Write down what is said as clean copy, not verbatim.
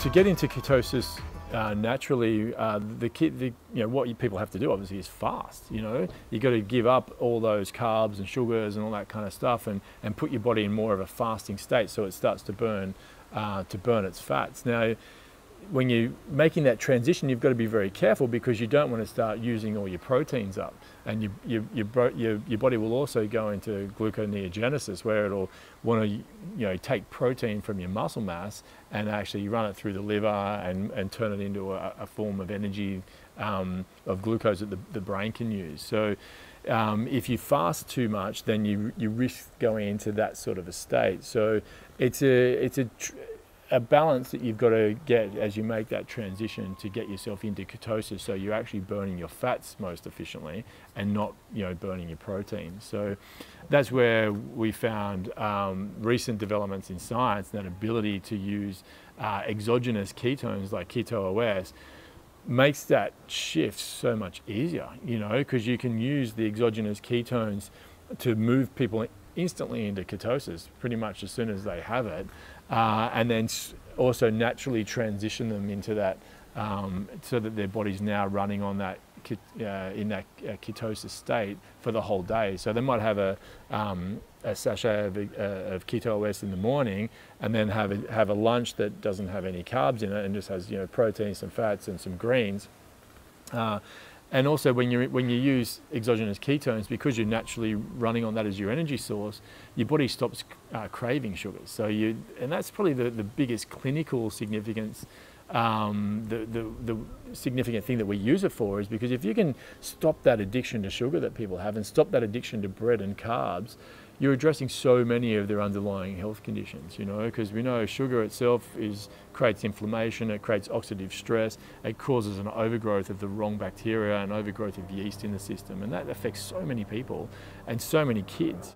To get into ketosis naturally, what people have to do obviously is fast. You got to give up all those carbs and sugars and all that kind of stuff, and put your body in more of a fasting state, so it starts to burn its fats. Now, when you're making that transition, you've got to be very careful, because you don't want to start using all your proteins up, and your body will also go into gluconeogenesis, where it'll want to take protein from your muscle mass and actually run it through the liver and turn it into a form of energy of glucose that the brain can use. So if you fast too much, then you risk going into that sort of a state. So it's a balance that you've got to get as you make that transition to get yourself into ketosis, so you're actually burning your fats most efficiently and not burning your protein. So that's where we found recent developments in science, that ability to use exogenous ketones like Ketosis makes that shift so much easier, because you can use the exogenous ketones to move people instantly into ketosis pretty much as soon as they have it, and then also naturally transition them into that, so that their body's now running on that in that ketosis state for the whole day. So they might have a sachet of Ketosis in the morning, and then have a lunch that doesn't have any carbs in it and just has protein, some fats, and some greens. And also when you use exogenous ketones, because you're naturally running on that as your energy source, your body stops craving sugars. So and that's probably the biggest clinical significance, the significant thing that we use it for, is because if you can stop that addiction to sugar that people have and stop that addiction to bread and carbs, you're addressing so many of their underlying health conditions, because we know sugar itself creates inflammation, it creates oxidative stress, it causes an overgrowth of the wrong bacteria and overgrowth of yeast in the system, and that affects so many people and so many kids.